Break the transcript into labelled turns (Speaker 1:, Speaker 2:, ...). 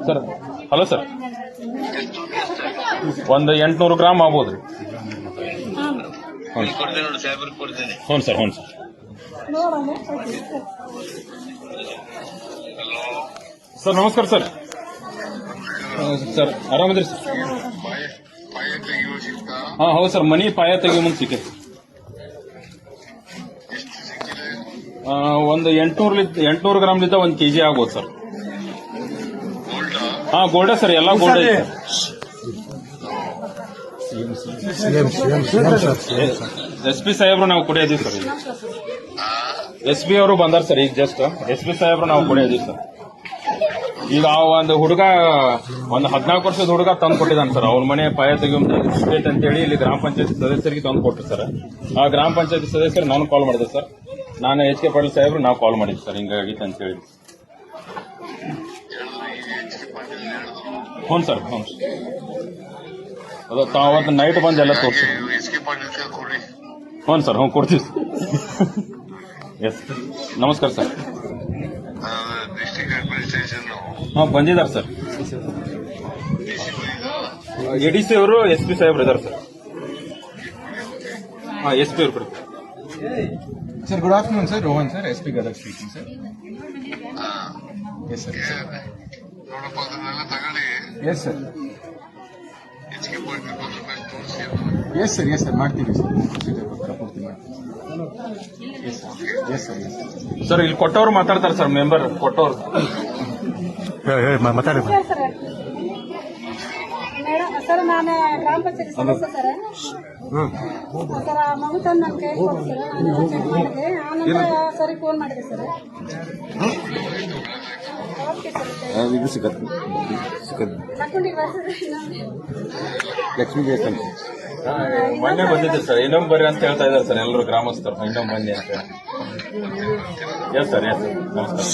Speaker 1: Sir hello sir, ಒಂದು 800 gram ಆಗ್ಬೋದ್ರಿ. ಹ್ಞೂ ಸರ್, ಹ್ಞೂ ಸರ್. ಸರ್ ನಮಸ್ಕಾರ ಸರ್. ಸರ್ ಆರಾಮದ್ರಿ ಸರ್? ಹಾಂ ಹೌದು ಸರ್, ಮನಿ ಪಾಯ ತೆಗಿಯೋ ಮುಂದೆ ಸಿಕ್ಕೈತೆ. ಒಂದು 800 ಗ್ರಾಮ್ಲಿದ್ದ 1 kg ಆಗ್ಬೋದು ಸರ್. ಹಾಂ ಗೋಲ್ಡೇ ಸರ್, ಎಲ್ಲ ಗೋಲ್ಡ್ ಐತೆ ಸರ್. SP ಸಾಹೇಬ್ರು ನಾವು ಕುಡಿಯೋದೀವಿ ಸರ್. ಈಗ SP ಅವರು ಬಂದಾರ ಸರ್, ಈಗ ಜಸ್ಟ್ SP ಸಾಹೇಬ್ರು ನಾವು ಕುಡಿಯೋದೀವಿ ಸರ್. ಈಗ ಒಂದು ಹುಡುಗ, ಒಂದು 14 ವರ್ಷದ ಹುಡುಗ ತಂದು ಕೊಟ್ಟಿದ್ದಾನೆ ಸರ್. ಅವ್ರ ಮನೆ ಪಾಯ ತೆಗಿಯೋದು ಅಂತೇಳಿ ಇಲ್ಲಿ ಗ್ರಾಮ ಪಂಚಾಯತ್ ಸದಸ್ಯರಿಗೆ ತಂದು ಕೊಟ್ಟರು ಸರ್. ಆ ಗ್ರಾಮ ಪಂಚಾಯತ್ ಸದಸ್ಯರು ನಾನು ಕಾಲ್ ಮಾಡಿದೆ ಸರ್. ನಾನು HK ಪಾಟೀಲ್ ಸಾಹೇಬ್ರು ನಾವು ಕಾಲ್ ಮಾಡಿದ್ವಿ ಸರ್, ಹಿಂಗಾಗಿತ್ತು ಅಂತ ಹೇಳಿ. ಹ್ಞೂ ಸರ್, ಹ್ಞೂ ಅದು ಅವತ್ತು ನೈಟ್ ಬಂದು ಎಲ್ಲ ತೋರಿಸಿ. ಹ್ಞೂ ಸರ್, ಹ್ಞೂ ಕೊಡ್ತೀವಿ. ಎಸ್ ನಮಸ್ಕಾರ ಸರ್. ಹಾಂ ಬಂದಿದ್ದಾರೆ ಸರ್. ADC ಅವರು SP ಸಾಹೇಬ್ರು ಇದ್ದಾರೆ ಸರ್. ಹಾಂ SP ಅವ್ರು ಕೊಡಿ
Speaker 2: sir. Good afternoon sir. Rohan sir, SP Gadag speaking sir. Yes sir. Yes sir. Yes sir, yes sir, ಮಾಡ್ತೀವಿ ಸರ್. ಪ್ರೊಸೀಜರ್ ಪ್ರಕಾರ ಪೂರ್ತಿ ಮಾಡ್ತೀವಿ. Yes sir, yes sir, yes sir.
Speaker 1: Sir ಇಲ್ಲಿ ಕೊಟ್ಟವ್ರು ಮಾತಾಡ್ತಾರೆ ಸರ್, ಮೆಂಬರ್ ಕೊಟ್ಟವ್ರು.
Speaker 2: ಮಾತಾಡಿ
Speaker 3: ಸರ್. ನಾನು ಗ್ರಾಮ ಪಂಚಾಯತ್ ಸದಸ್ಯ ಸರ್. ಸರ್ ಮಗು ತಂದು ನನ್ನ ಕೈ ಕೊಟ್ಟು ಸರ್, ನಾನು ಚೆಕ್ ಮಾಡಿದೆ. ಆನಂತರ ಸರಿ ಫೋನ್ ಮಾಡಿದೆ ಸರ್.
Speaker 2: ಇದು ಸಿಗತ್ತೆ ಲಕ್ಷ್ಮೀ ದೇವಸ್ಥಾನ
Speaker 1: ಮೊನ್ನೆ ಬಂದಿದ್ದೆ ಸರ್. ಇನ್ನೊಮ್ಮೆ ಬರ್ರಿ ಅಂತ ಹೇಳ್ತಾ ಇದ್ದಾರೆ ಸರ್ ಎಲ್ಲರೂ ಗ್ರಾಮಸ್ಥರು. ಇನ್ನೊಮ್ಮೆ ಬನ್ನಿ ಅಂತ. ಎಸ್ ಸರ್, ಎಸ್ ಸರ್, ನಮಸ್ಕಾರ.